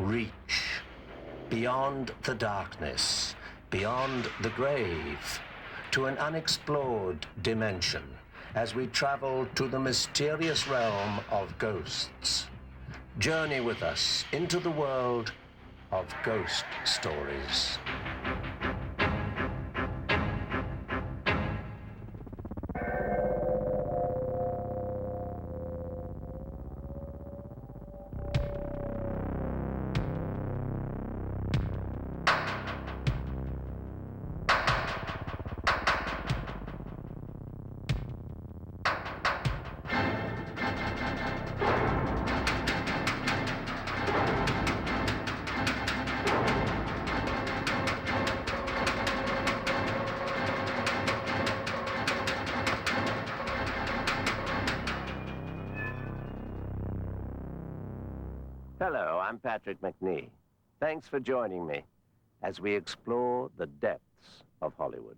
reach beyond the darkness, beyond the grave, to an unexplored dimension as we travel to the mysterious realm of ghosts. Journey with us into the world of ghost stories. Hello, I'm Patrick Macnee. Thanks for joining me as we explore the depths of Hollywood.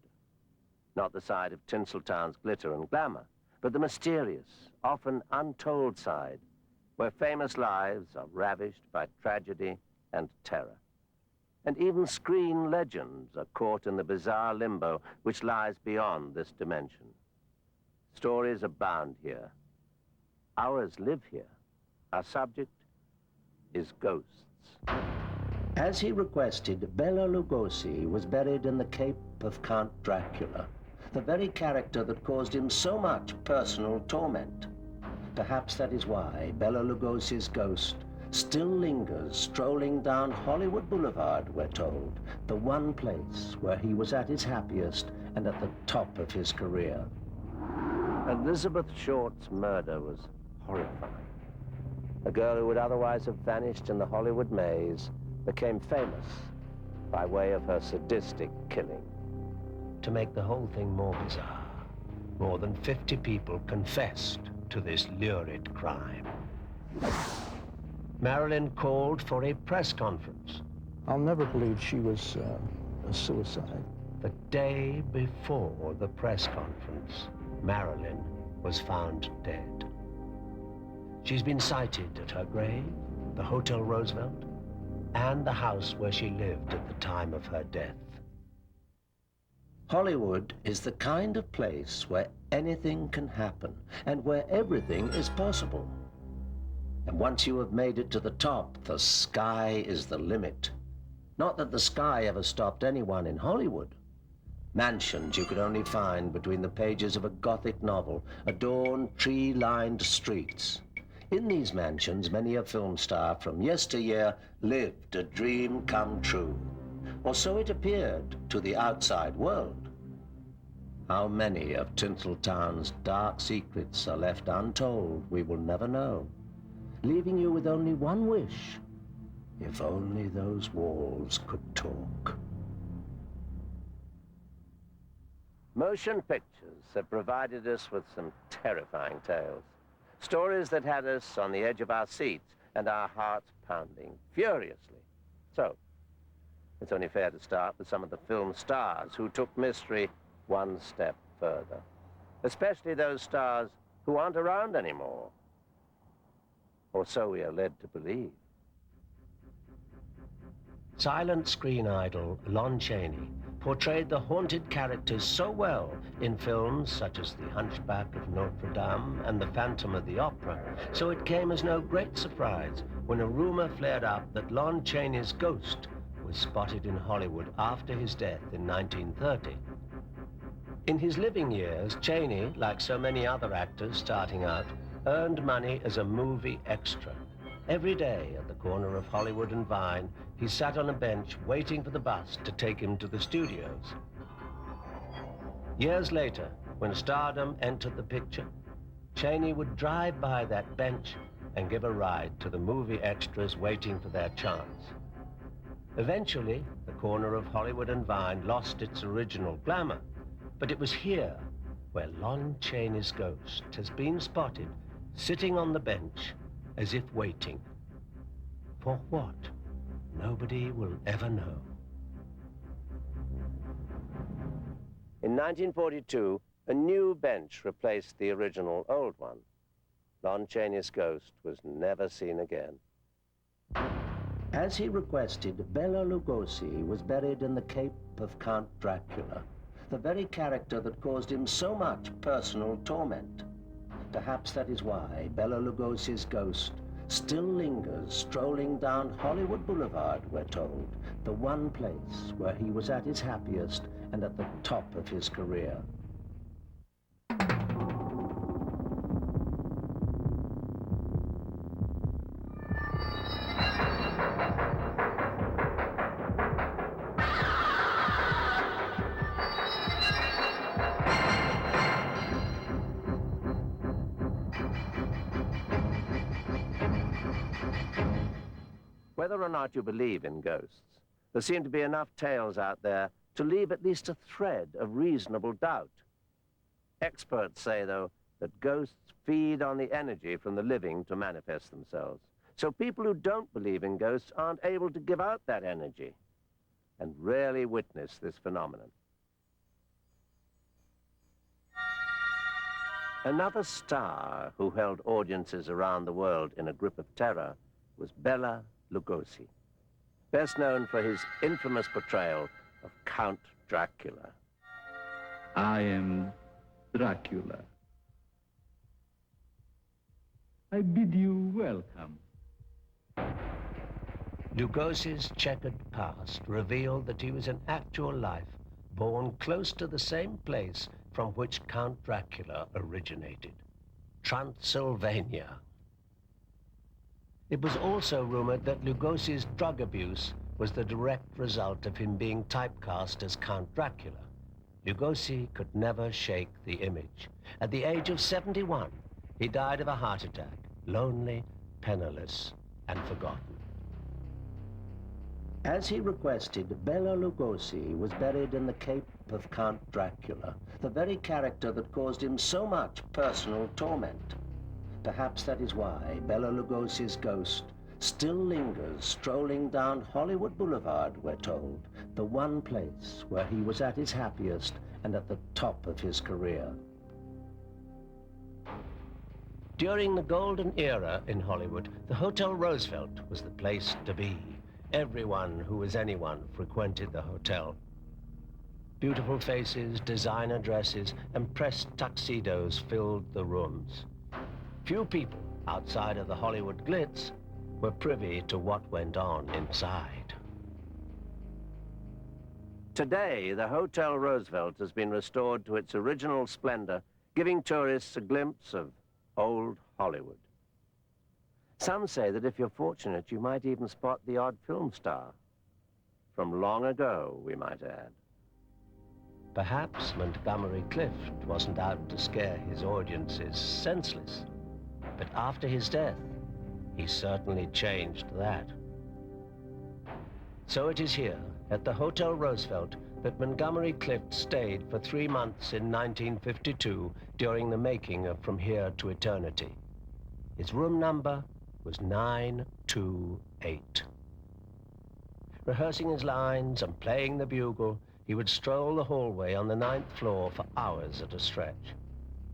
Not the side of Tinseltown's glitter and glamour, but the mysterious, often untold side, where famous lives are ravished by tragedy and terror. And even screen legends are caught in the bizarre limbo which lies beyond this dimension. Stories abound here. Ours live here. Our subject is ghosts. As he requested, Bela Lugosi was buried in the cape of Count Dracula, the very character that caused him so much personal torment. Perhaps that is why Bela Lugosi's ghost still lingers strolling down Hollywood Boulevard, we're told, the one place where he was at his happiest and at the top of his career. Elizabeth Short's murder was horrifying. A girl who would otherwise have vanished in the Hollywood maze became famous by way of her sadistic killing. To make the whole thing more bizarre, more than 50 people confessed to this lurid crime. Marilyn called for a press conference. I'll never believe she was a suicide. The day before the press conference, Marilyn was found dead. She's been sighted at her grave, the Hotel Roosevelt, and the house where she lived at the time of her death. Hollywood is the kind of place where anything can happen and where everything is possible. And once you have made it to the top, the sky is the limit. Not that the sky ever stopped anyone in Hollywood. Mansions you could only find between the pages of a Gothic novel adorn tree-lined streets. In these mansions, many a film star from yesteryear lived a dream come true. Or so it appeared to the outside world. How many of Tinseltown's dark secrets are left untold, we will never know, leaving you with only one wish: if only those walls could talk. Motion pictures have provided us with some terrifying tales. Stories that had us on the edge of our seats and our hearts pounding furiously. So, it's only fair to start with some of the film stars who took mystery one step further. Especially those stars who aren't around anymore. Or so we are led to believe. Silent screen idol Lon Chaney portrayed the haunted characters so well in films such as The Hunchback of Notre Dame and The Phantom of the Opera, so it came as no great surprise when a rumor flared up that Lon Chaney's ghost was spotted in Hollywood after his death in 1930. In his living years, Chaney, like so many other actors starting out, earned money as a movie extra. Every day at the corner of Hollywood and Vine, he sat on a bench waiting for the bus to take him to the studios. Years later, when stardom entered the picture, Chaney would drive by that bench and give a ride to the movie extras waiting for their chance. Eventually, the corner of Hollywood and Vine lost its original glamour, but it was here where Lon Chaney's ghost has been spotted sitting on the bench as if waiting. For what? Nobody will ever know. In 1942, a new bench replaced the original old one. Lon Chaney's ghost was never seen again. As he requested, Bela Lugosi was buried in the cape of Count Dracula, the very character that caused him so much personal torment. Perhaps that is why Bela Lugosi's ghost still lingers strolling down Hollywood Boulevard, we're told, the one place where he was at his happiest and at the top of his career. Whether or not you believe in ghosts, there seem to be enough tales out there to leave at least a thread of reasonable doubt. Experts say, though, that ghosts feed on the energy from the living to manifest themselves. So people who don't believe in ghosts aren't able to give out that energy and rarely witness this phenomenon. Another star who held audiences around the world in a grip of terror was Bela Lugosi, best known for his infamous portrayal of Count Dracula. I am Dracula. I bid you welcome. Lugosi's checkered past revealed that he was in actual life born close to the same place from which Count Dracula originated, Transylvania. It was also rumored that Lugosi's drug abuse was the direct result of him being typecast as Count Dracula. Lugosi could never shake the image. At the age of 71, he died of a heart attack, lonely, penniless, and forgotten. As he requested, Bela Lugosi was buried in the cape of Count Dracula, the very character that caused him so much personal torment. Perhaps that is why Bela Lugosi's ghost still lingers strolling down Hollywood Boulevard, we're told, the one place where he was at his happiest and at the top of his career. During the golden era in Hollywood, the Hotel Roosevelt was the place to be. Everyone who was anyone frequented the hotel. Beautiful faces, designer dresses, and pressed tuxedos filled the rooms. Few people outside of the Hollywood glitz were privy to what went on inside. Today, the Hotel Roosevelt has been restored to its original splendor, giving tourists a glimpse of old Hollywood. Some say that if you're fortunate, you might even spot the odd film star. From long ago, we might add. Perhaps Montgomery Clift wasn't out to scare his audiences senseless, but after his death, he certainly changed that. So it is here, at the Hotel Roosevelt, that Montgomery Clift stayed for 3 months in 1952 during the making of From Here to Eternity. His room number was 928. Rehearsing his lines and playing the bugle, he would stroll the hallway on the 9th floor for hours at a stretch.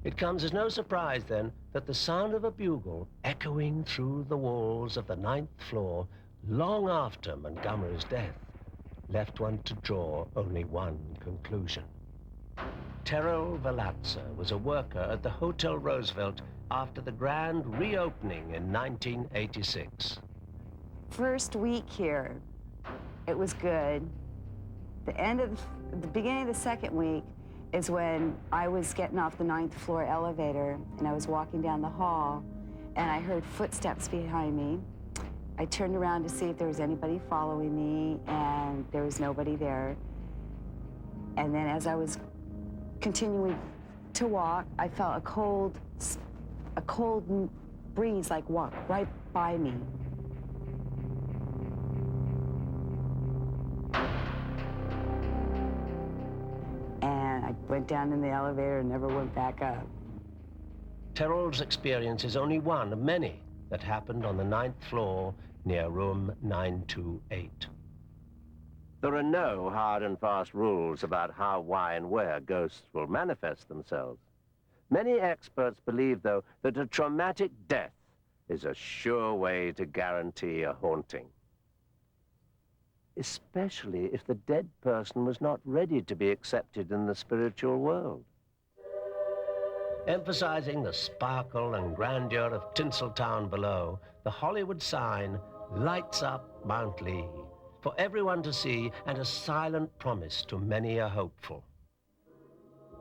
It comes as no surprise, then, that the sound of a bugle echoing through the walls of the 9th floor long after Montgomery's death left one to draw only one conclusion. Terrell Valazza was a worker at the Hotel Roosevelt after the grand reopening in 1986. First week here, it was good. The beginning of the second week is when I was getting off the 9th floor elevator and I was walking down the hall and I heard footsteps behind me. I turned around to see if there was anybody following me and there was nobody there. And then as I was continuing to walk, I felt a cold breeze like walk right by me. And I went down in the elevator and never went back up. Terrell's experience is only one of many that happened on the 9th floor near room 928. There are no hard and fast rules about how, why, and where ghosts will manifest themselves. Many experts believe, though, that a traumatic death is a sure way to guarantee a haunting. especially if the dead person was not ready to be accepted in the spiritual world. Emphasizing the sparkle and grandeur of Tinseltown below, the Hollywood sign lights up Mount Lee for everyone to see, and a silent promise to many a hopeful.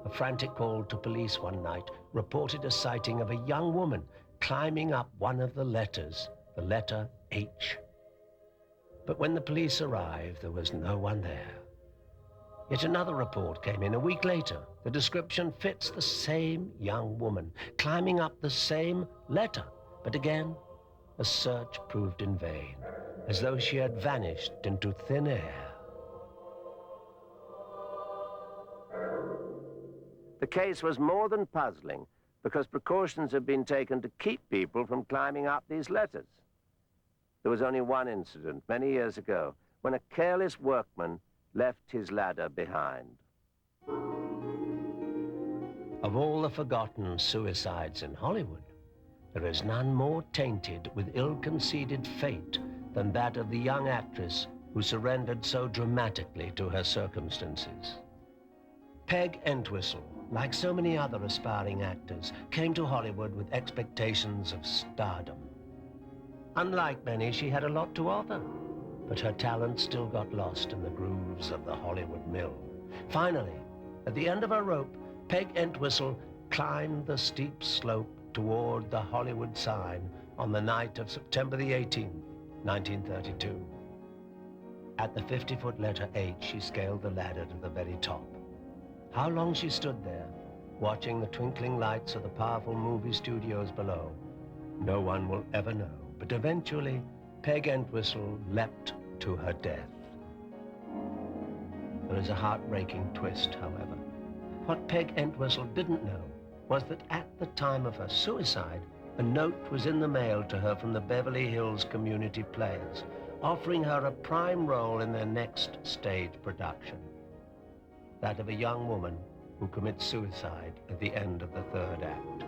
A frantic call to police one night reported a sighting of a young woman climbing up one of the letters, the letter H. But when the police arrived, there was no one there. Yet another report came in a week later. The description fits the same young woman climbing up the same letter. But again, the search proved in vain, as though she had vanished into thin air. The case was more than puzzling, because precautions had been taken to keep people from climbing up these letters. There was only one incident many years ago when a careless workman left his ladder behind. Of all the forgotten suicides in Hollywood, there is none more tainted with ill-conceded fate than that of the young actress who surrendered so dramatically to her circumstances. Peg Entwistle, like so many other aspiring actors, came to Hollywood with expectations of stardom. Unlike many, she had a lot to offer, but her talent still got lost in the grooves of the Hollywood mill. Finally, at the end of her rope, Peg Entwistle climbed the steep slope toward the Hollywood sign on the night of September the 18th, 1932. At the 50-foot letter H, she scaled the ladder to the very top. How long she stood there, watching the twinkling lights of the powerful movie studios below, no one will ever know. But eventually, Peg Entwistle leapt to her death. There is a heartbreaking twist, however. What Peg Entwistle didn't know was that at the time of her suicide, a note was in the mail to her from the Beverly Hills Community Players, offering her a prime role in their next stage production. That of a young woman who commits suicide at the end of the third act.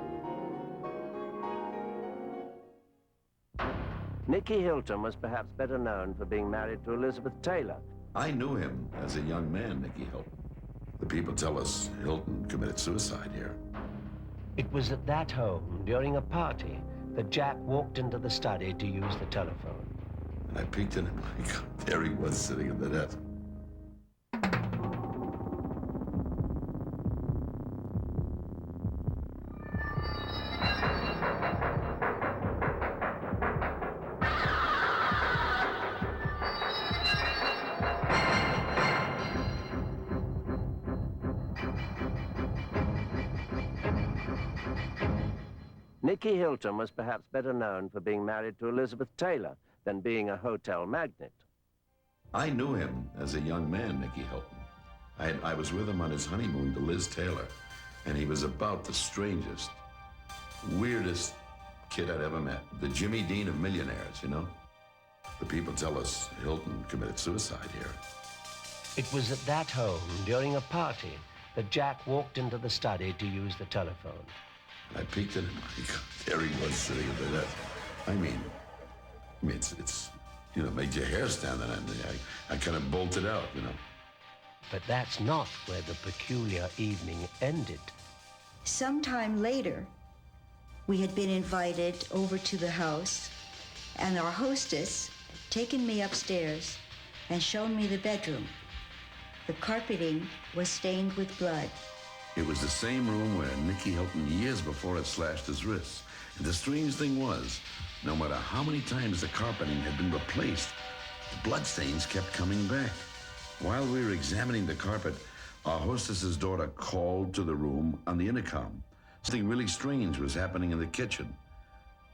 Nicky Hilton was perhaps better known for being married to Elizabeth Taylor. I knew him as a young man, Nicky Hilton. The people tell us Hilton committed suicide here. It was at that home, during a party, that Jack walked into the study to use the telephone. And I peeked in, and my God, there he was sitting at the desk. Nicky Hilton was perhaps better known for being married to Elizabeth Taylor than being a hotel magnate. I knew him as a young man, Nicky Hilton. I was with him on his honeymoon to Liz Taylor, and he was about the strangest, weirdest kid I'd ever met. The Jimmy Dean of millionaires, you know? The people tell us Hilton committed suicide here. It was at that home, during a party, that Jack walked into the study to use the telephone. I peeked in, and my God, there he was sitting at the desk. I mean, it's you know, made your hair stand on end. I kind of bolted out, you know. But that's not where the peculiar evening ended. Sometime later, we had been invited over to the house, and our hostess had taken me upstairs and shown me the bedroom. The carpeting was stained with blood. It was the same room where Nicky Hilton, years before, had slashed his wrists. And the strange thing was, no matter how many times the carpeting had been replaced, the bloodstains kept coming back. While we were examining the carpet, our hostess's daughter called to the room on the intercom. Something really strange was happening in the kitchen.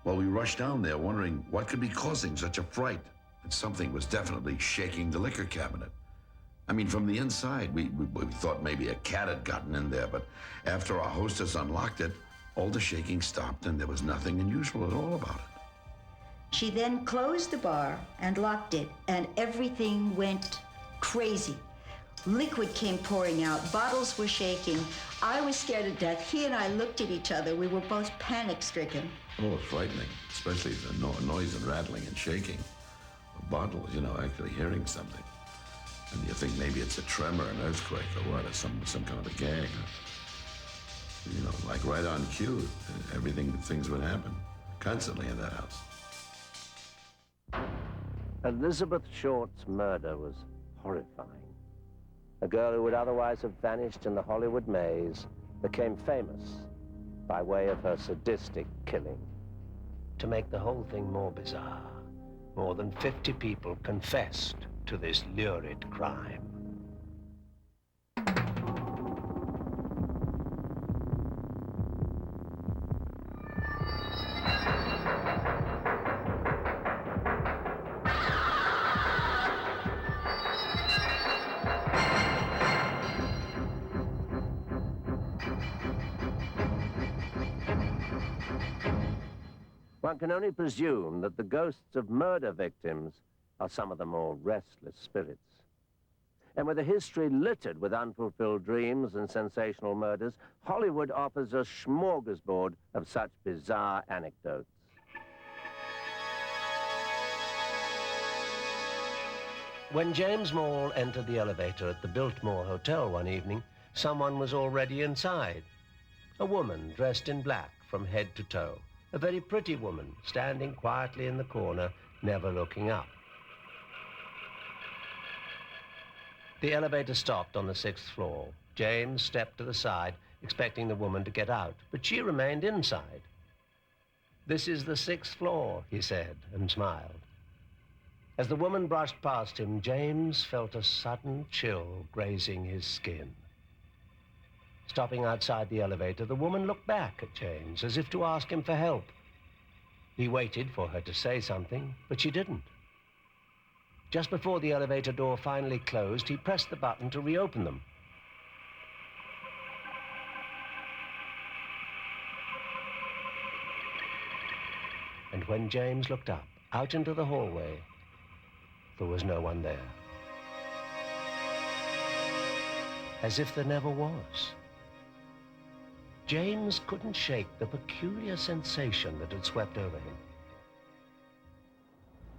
Well, we rushed down there wondering what could be causing such a fright. And something was definitely shaking the liquor cabinet. I mean, from the inside, we thought maybe a cat had gotten in there, but after our hostess unlocked it, all the shaking stopped and there was nothing unusual at all about it. She then closed the bar and locked it, and everything went crazy. Liquid came pouring out, bottles were shaking. I was scared to death. He and I looked at each other. We were both panic-stricken. Oh, it was frightening, especially the noise and rattling and shaking. The bottles, you know, actually hearing something. And you think maybe it's a tremor, an earthquake, or what, or some kind of a gag. You know, like right on cue, things would happen constantly in that house. Elizabeth Short's murder was horrifying. A girl who would otherwise have vanished in the Hollywood maze became famous by way of her sadistic killing. To make the whole thing more bizarre, more than 50 people confessed to this lurid crime. One can only presume that the ghosts of murder victims are some of the more restless spirits. And with a history littered with unfulfilled dreams and sensational murders, Hollywood offers a smorgasbord of such bizarre anecdotes. When James Maule entered the elevator at the Biltmore Hotel one evening, someone was already inside. A woman dressed in black from head to toe. A very pretty woman, standing quietly in the corner, never looking up. The elevator stopped on the 6th floor. James stepped to the side, expecting the woman to get out, but she remained inside. "This is the 6th floor," he said, and smiled. As the woman brushed past him, James felt a sudden chill grazing his skin. Stopping outside the elevator, the woman looked back at James as if to ask him for help. He waited for her to say something, but she didn't. Just before the elevator door finally closed, he pressed the button to reopen them. And when James looked up, out into the hallway, there was no one there. As if there never was. James couldn't shake the peculiar sensation that had swept over him.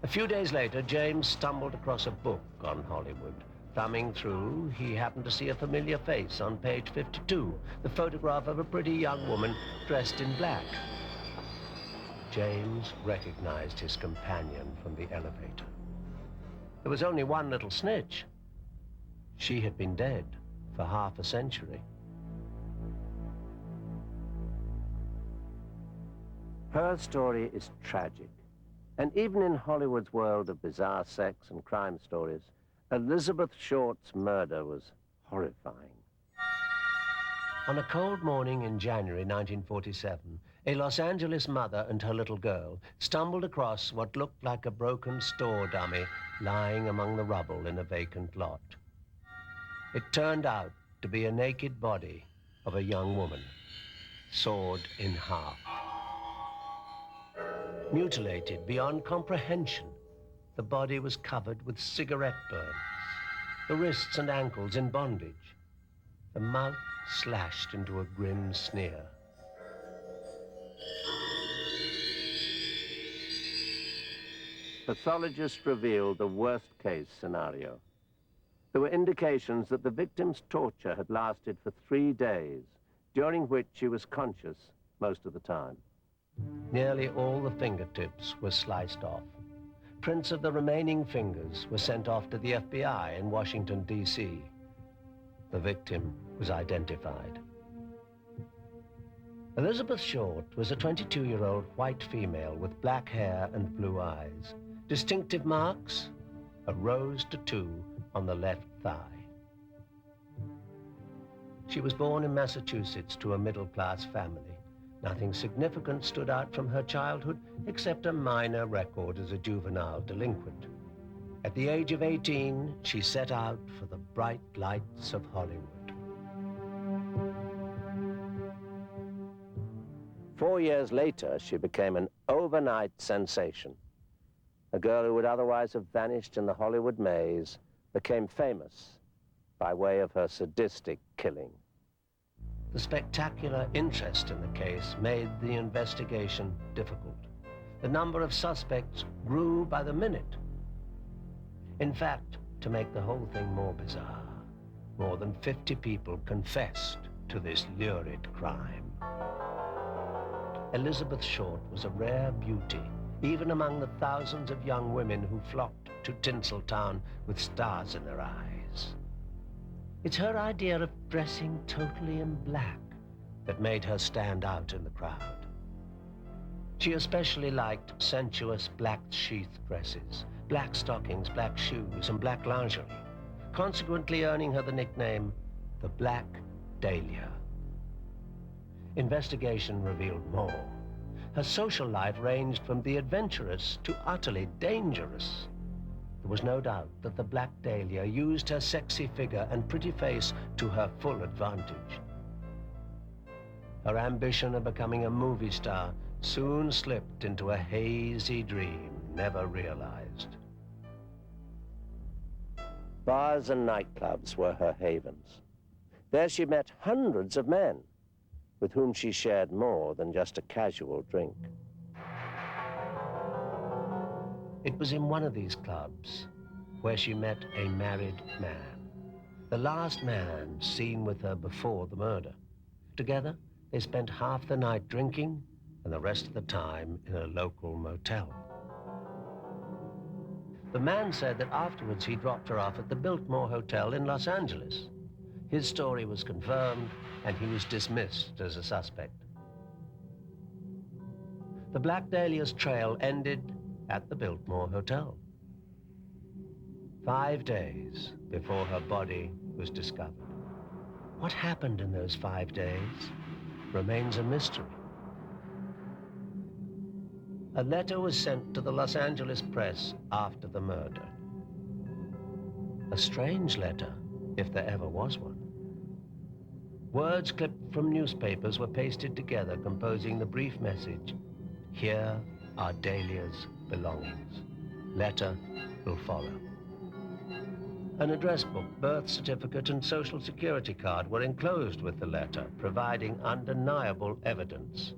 A few days later, James stumbled across a book on Hollywood. Thumbing through, he happened to see a familiar face on page 52, the photograph of a pretty young woman dressed in black. James recognized his companion from the elevator. There was only one little snitch. She had been dead for half a century. Her story is tragic, and even in Hollywood's world of bizarre sex and crime stories, Elizabeth Short's murder was horrifying. On a cold morning in January 1947, a Los Angeles mother and her little girl stumbled across what looked like a broken store dummy lying among the rubble in a vacant lot. It turned out to be a naked body of a young woman, sawed in half. Mutilated beyond comprehension, the body was covered with cigarette burns, the wrists and ankles in bondage, the mouth slashed into a grim sneer. Pathologists revealed the worst-case scenario. There were indications that the victim's torture had lasted for 3 days, during which she was conscious most of the time. Nearly all the fingertips were sliced off. Prints of the remaining fingers were sent off to the FBI in Washington, D.C. The victim was identified. Elizabeth Short was a 22-year-old white female with black hair and blue eyes. Distinctive marks, a rose tattoo on the left thigh. She was born in Massachusetts to a middle-class family. Nothing significant stood out from her childhood except a minor record as a juvenile delinquent. At the age of 18, she set out for the bright lights of Hollywood. 4 years later, she became an overnight sensation. A girl who would otherwise have vanished in the Hollywood maze became famous by way of her sadistic killing. The spectacular interest in the case made the investigation difficult. The number of suspects grew by the minute. In fact, to make the whole thing more bizarre, more than 50 people confessed to this lurid crime. Elizabeth Short was a rare beauty, even among the thousands of young women who flocked to Tinseltown with stars in their eyes. It's her idea of dressing totally in black that made her stand out in the crowd. She especially liked sensuous black sheath dresses, black stockings, black shoes, and black lingerie, consequently earning her the nickname the Black Dahlia. Investigation revealed more. Her social life ranged from the adventurous to utterly dangerous. There was no doubt that the Black Dahlia used her sexy figure and pretty face to her full advantage. Her ambition of becoming a movie star soon slipped into a hazy dream never realized. Bars and nightclubs were her havens. There she met hundreds of men with whom she shared more than just a casual drink. It was in one of these clubs where she met a married man, the last man seen with her before the murder. Together, they spent half the night drinking and the rest of the time in a local motel. The man said that afterwards he dropped her off at the Biltmore Hotel in Los Angeles. His story was confirmed, and he was dismissed as a suspect. The Black Dahlia's trail ended at the Biltmore Hotel, 5 days before her body was discovered. What happened in those 5 days remains a mystery. A letter was sent to the Los Angeles press after the murder. A strange letter, if there ever was one. Words clipped from newspapers were pasted together, composing the brief message, "Here are Dahlia's belongings. Letter will follow." An address book, birth certificate, and social security card were enclosed with the letter, providing undeniable evidence.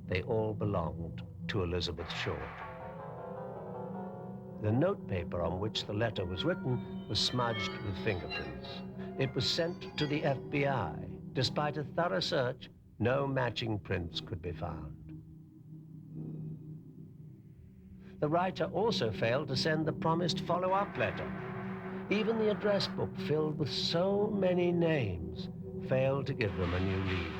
They all belonged to Elizabeth Short. The notepaper on which the letter was written was smudged with fingerprints. It was sent to the FBI. Despite a thorough search, no matching prints could be found. The writer also failed to send the promised follow-up letter. Even the address book, filled with so many names, failed to give them a new lead.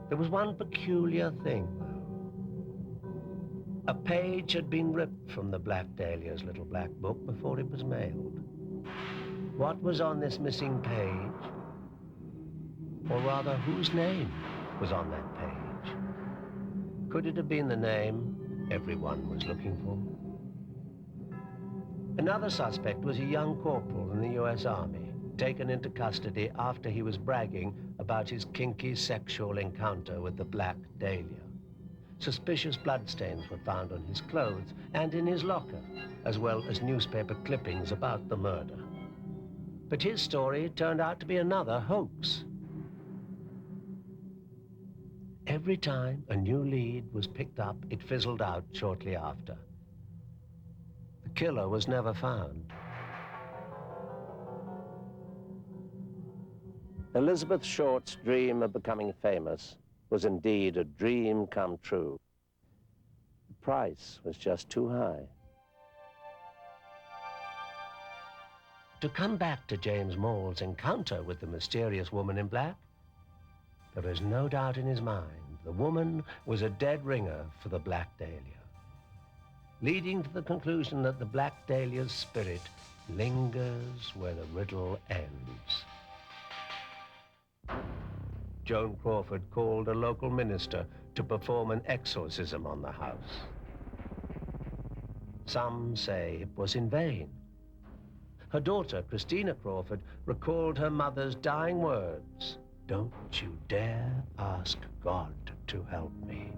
There was one peculiar thing, though. A page had been ripped from the Black Dahlia's little black book before it was mailed. What was on this missing page? Or rather, whose name was on that page? Could it have been the name everyone was looking for? Another suspect was a young corporal in the U.S. Army, taken into custody after he was bragging about his kinky sexual encounter with the Black Dahlia. Suspicious bloodstains were found on his clothes and in his locker, as well as newspaper clippings about the murder. But his story turned out to be another hoax. Every time a new lead was picked up, it fizzled out shortly after. The killer was never found. Elizabeth Short's dream of becoming famous was indeed a dream come true. The price was just too high. To come back to James Maule's encounter with the mysterious woman in black, there is no doubt in his mind the woman was a dead ringer for the Black Dahlia, leading to the conclusion that the Black Dahlia's spirit lingers where the riddle ends. Joan Crawford called a local minister to perform an exorcism on the house. Some say it was in vain. Her daughter, Christina Crawford, recalled her mother's dying words, "Don't you dare ask God to help me."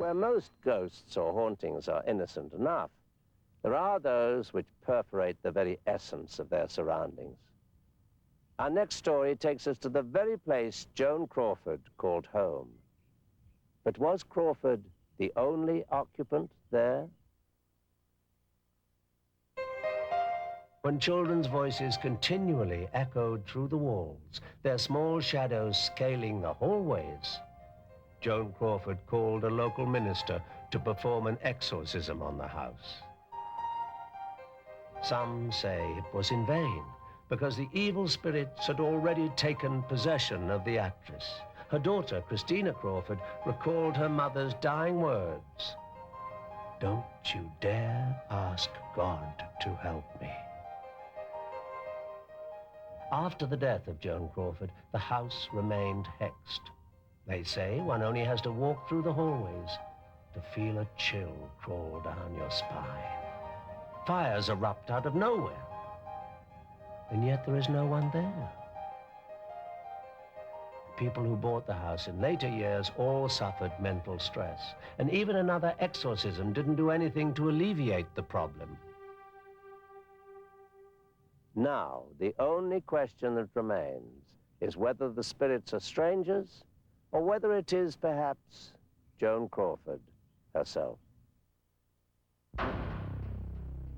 where most ghosts or hauntings are innocent enough, there are those which perforate the very essence of their surroundings. Our next story takes us to the very place Joan Crawford called home. But was Crawford the only occupant there? When children's voices continually echoed through the walls, their small shadows scaling the hallways, Joan Crawford called a local minister to perform an exorcism on the house. Some say it was in vain, because the evil spirits had already taken possession of the actress. Her daughter, Christina Crawford, recalled her mother's dying words, "Don't you dare ask God to help me." After the death of Joan Crawford, the house remained hexed. They say one only has to walk through the hallways to feel a chill crawl down your spine. Fires erupt out of nowhere, and yet there is no one there. People who bought the house in later years all suffered mental stress, and even another exorcism didn't do anything to alleviate the problem. Now, the only question that remains is whether the spirits are strangers or whether it is perhaps Joan Crawford herself.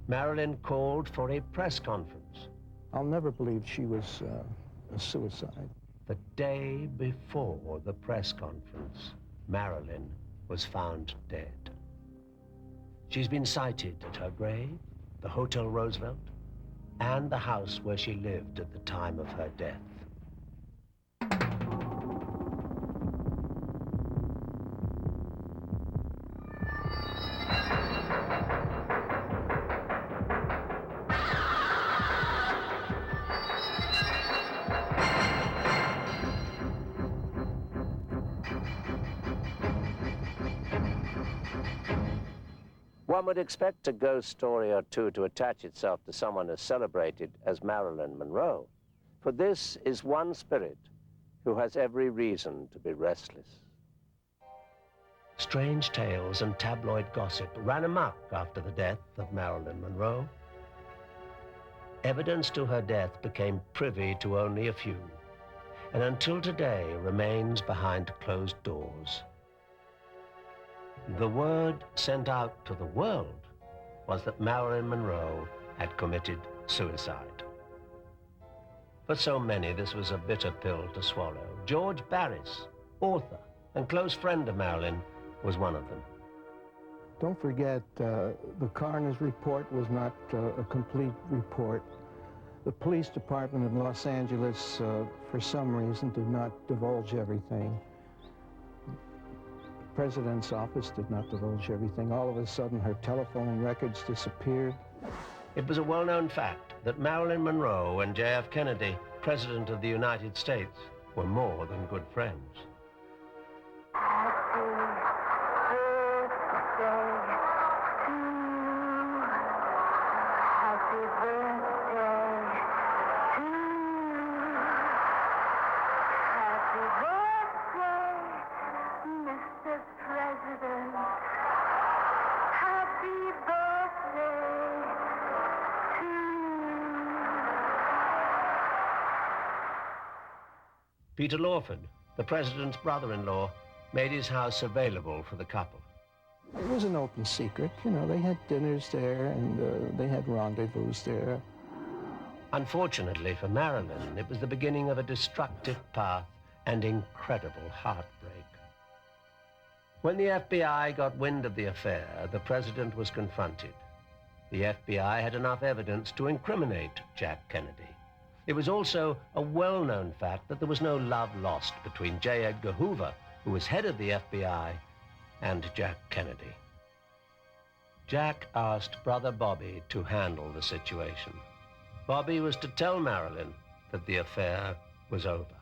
Marilyn called for a press conference. I'll never believe she was a suicide. The day before the press conference, Marilyn was found dead. She's been sighted at her grave, the Hotel Roosevelt, and the house where she lived at the time of her death. One would expect a ghost story or two to attach itself to someone as celebrated as Marilyn Monroe, for this is one spirit who has every reason to be restless. Strange tales and tabloid gossip ran amok after the death of Marilyn Monroe. Evidence to her death became privy to only a few, and until today remains behind closed doors. The word sent out to the world was that Marilyn Monroe had committed suicide. For so many, this was a bitter pill to swallow. George Barris, author and close friend of Marilyn, was one of them. Don't forget, the coroner's report was not a complete report. The police department in Los Angeles, for some reason, did not divulge everything. The president's office did not divulge everything. All of a sudden, her telephone records disappeared. It was a well-known fact that Marilyn Monroe and J.F. Kennedy, President of the United States, were more than good friends. Peter Lawford, the president's brother-in-law, made his house available for the couple. It was an open secret. You know, they had dinners there and they had rendezvous there. Unfortunately for Marilyn, it was the beginning of a destructive path and incredible heartbreak. When the FBI got wind of the affair, the president was confronted. The FBI had enough evidence to incriminate Jack Kennedy. It was also a well-known fact that there was no love lost between J. Edgar Hoover, who was head of the FBI, and Jack Kennedy. Jack asked brother Bobby to handle the situation. Bobby was to tell Marilyn that the affair was over.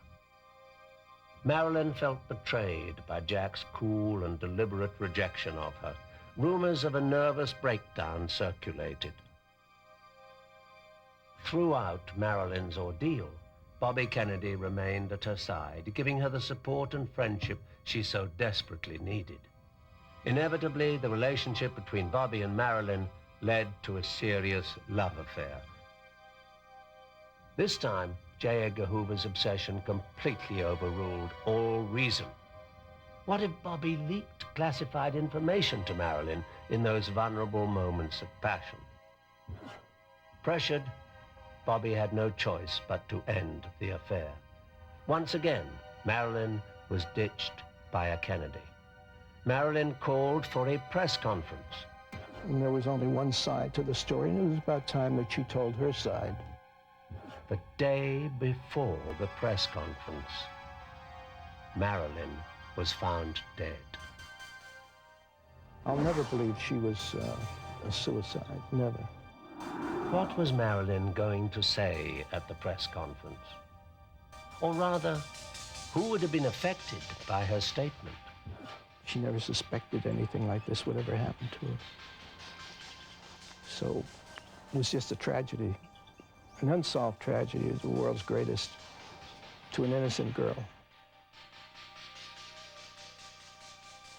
Marilyn felt betrayed by Jack's cool and deliberate rejection of her. Rumors of a nervous breakdown circulated. Throughout Marilyn's ordeal, Bobby Kennedy remained at her side, giving her the support and friendship she so desperately needed. Inevitably, the relationship between Bobby and Marilyn led to a serious love affair. This time, J. Edgar Hoover's obsession completely overruled all reason. What if Bobby leaked classified information to Marilyn in those vulnerable moments of passion? Pressured, Bobby had no choice but to end the affair. Once again, Marilyn was ditched by a Kennedy. Marilyn called for a press conference. And there was only one side to the story, and it was about time that she told her side. The day before the press conference, Marilyn was found dead. I'll never believe she was a suicide, never. What was Marilyn going to say at the press conference? Or rather, who would have been affected by her statement? She never suspected anything like this would ever happen to her. So it was just a tragedy. An unsolved tragedy is the world's greatest to an innocent girl.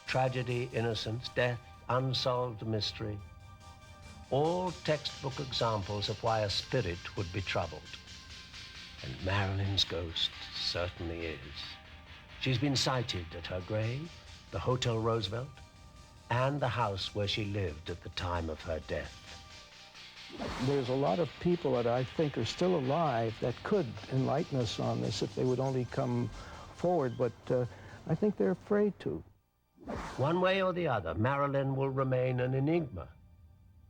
Tragedy, innocence, death, unsolved mystery. All textbook examples of why a spirit would be troubled. And Marilyn's ghost certainly is. She's been sighted at her grave, the Hotel Roosevelt, and the house where she lived at the time of her death. There's a lot of people that I think are still alive that could enlighten us on this if they would only come forward, but I think they're afraid to. One way or the other, Marilyn will remain an enigma,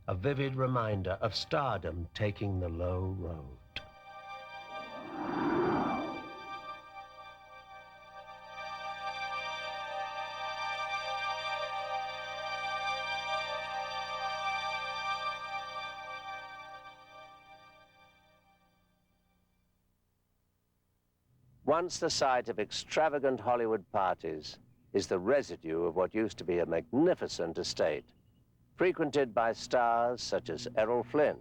a vivid reminder of stardom taking the low road. Once the site of extravagant Hollywood parties is the residue of what used to be a magnificent estate, frequented by stars such as Errol Flynn.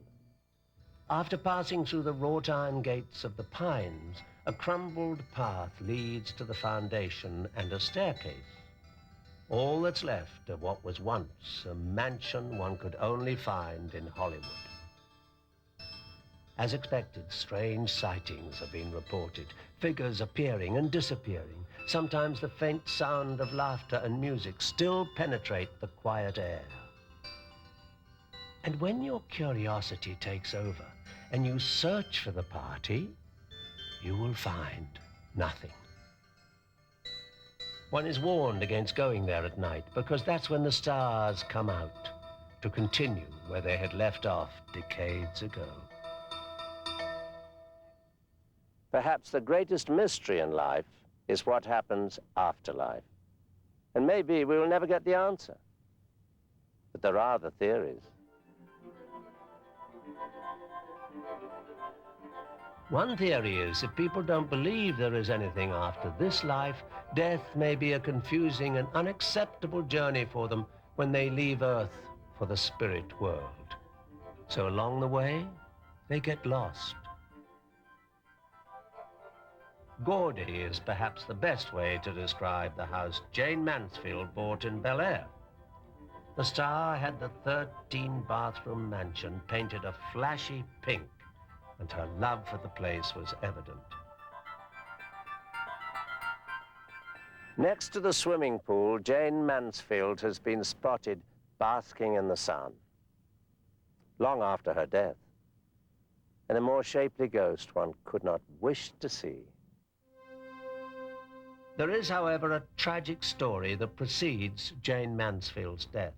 After passing through the wrought iron gates of the Pines, a crumbled path leads to the foundation and a staircase. All that's left of what was once a mansion one could only find in Hollywood. As expected, strange sightings have been reported, figures appearing and disappearing. Sometimes the faint sound of laughter and music still penetrate the quiet air. And when your curiosity takes over and you search for the party, you will find nothing. One is warned against going there at night because that's when the stars come out to continue where they had left off decades ago. Perhaps the greatest mystery in life is what happens after life. And maybe we will never get the answer. But there are the theories. One theory is if people don't believe there is anything after this life, death may be a confusing and unacceptable journey for them when they leave Earth for the spirit world. So along the way, they get lost. Gaudy is perhaps the best way to describe the house Jayne Mansfield bought in Bel Air. The star had the 13-bathroom mansion painted a flashy pink, and her love for the place was evident. Next to the swimming pool, Jayne Mansfield has been spotted basking in the sun, long after her death, and a more shapely ghost one could not wish to see. There is, however, a tragic story that precedes Jayne Mansfield's death.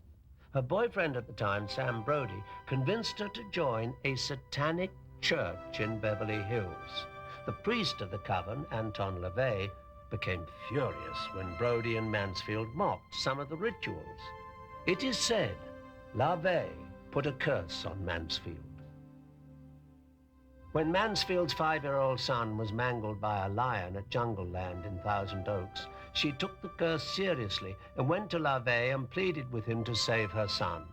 Her boyfriend at the time, Sam Brody, convinced her to join a satanic church in Beverly Hills. The priest of the coven, Anton LaVey, became furious when Brody and Mansfield mocked some of the rituals. It is said LaVey put a curse on Mansfield. When Mansfield's 5-year-old son was mangled by a lion at Jungle Land in Thousand Oaks, she took the curse seriously and went to LaVey and pleaded with him to save her son.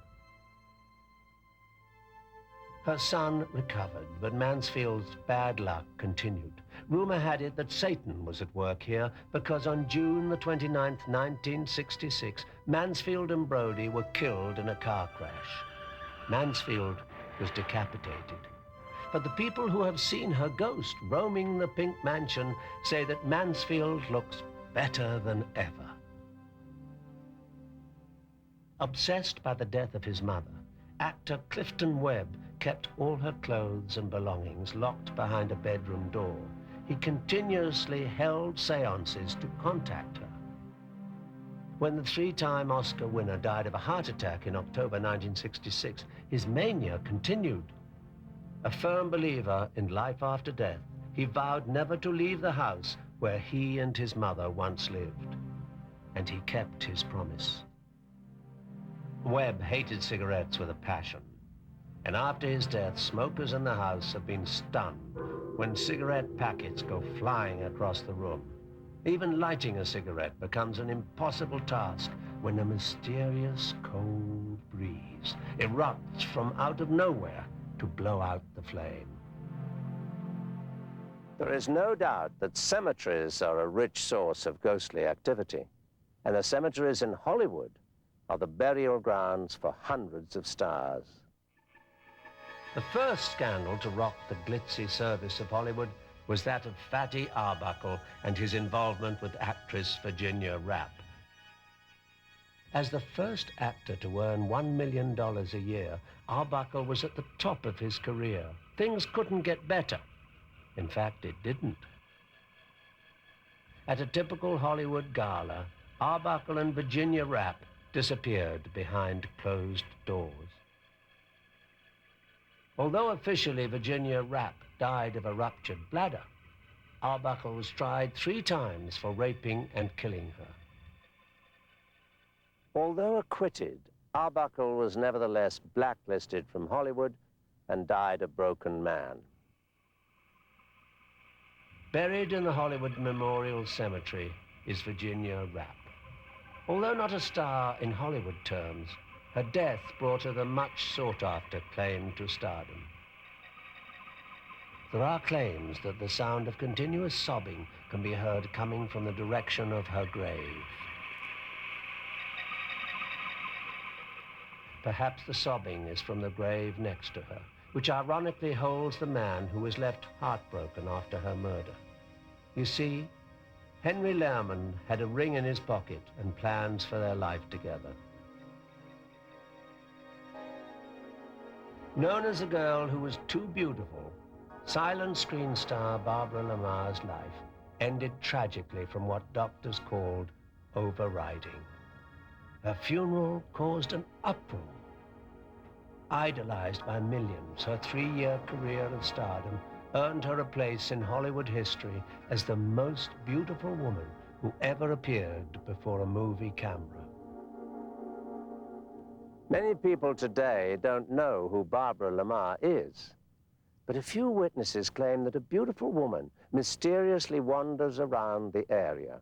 Her son recovered, but Mansfield's bad luck continued. Rumor had it that Satan was at work here because on June the 29th, 1966, Mansfield and Brody were killed in a car crash. Mansfield was decapitated. But the people who have seen her ghost roaming the Pink Mansion say that Mansfield looks better than ever. Obsessed by the death of his mother, actor Clifton Webb kept all her clothes and belongings locked behind a bedroom door. He continuously held seances to contact her. When the three-time Oscar winner died of a heart attack in October 1966, his mania continued. A firm believer in life after death, he vowed never to leave the house where he and his mother once lived. And he kept his promise. Webb hated cigarettes with a passion. And after his death, smokers in the house have been stunned when cigarette packets go flying across the room. Even lighting a cigarette becomes an impossible task when a mysterious cold breeze erupts from out of nowhere to blow out the flame. There is no doubt that cemeteries are a rich source of ghostly activity, and the cemeteries in Hollywood are the burial grounds for hundreds of stars. The first scandal to rock the glitzy service of Hollywood was that of Fatty Arbuckle and his involvement with actress Virginia Rappe. As the first actor to earn $1 million a year, Arbuckle was at the top of his career. Things couldn't get better. In fact, it didn't. At a typical Hollywood gala, Arbuckle and Virginia Rappe disappeared behind closed doors. Although officially Virginia Rappe died of a ruptured bladder, Arbuckle was tried 3 times for raping and killing her. Although acquitted, Arbuckle was nevertheless blacklisted from Hollywood and died a broken man. Buried in the Hollywood Memorial Cemetery is Virginia Rappe. Although not a star in Hollywood terms, her death brought her the much sought-after claim to stardom. There are claims that the sound of continuous sobbing can be heard coming from the direction of her grave. Perhaps the sobbing is from the grave next to her, which ironically holds the man who was left heartbroken after her murder. You see, Henry Lehrman had a ring in his pocket and plans for their life together. Known as a girl who was too beautiful, silent screen star Barbara Lamar's life ended tragically from what doctors called overriding. Her funeral caused an uproar. Idolized by millions, her 3-year career of stardom earned her a place in Hollywood history as the most beautiful woman who ever appeared before a movie camera. Many people today don't know who Barbara Lamar is, but a few witnesses claim that a beautiful woman mysteriously wanders around the area.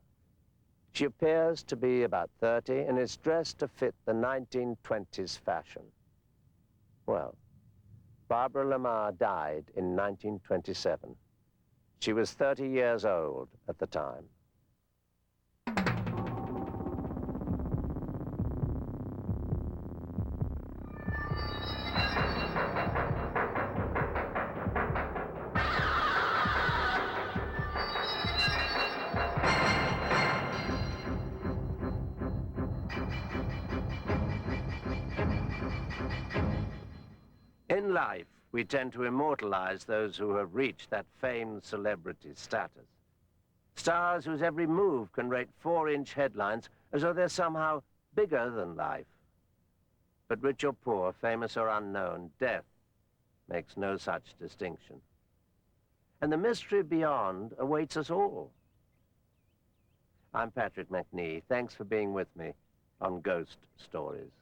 She appears to be about 30 and is dressed to fit the 1920s fashion. Well, Barbara Lamar died in 1927. She was 30 years old at the time. In life, we tend to immortalize those who have reached that famed celebrity status. Stars whose every move can rate 4-inch headlines as though they're somehow bigger than life. But rich or poor, famous or unknown, death makes no such distinction. And the mystery beyond awaits us all. I'm Patrick Macnee. Thanks for being with me on Ghost Stories.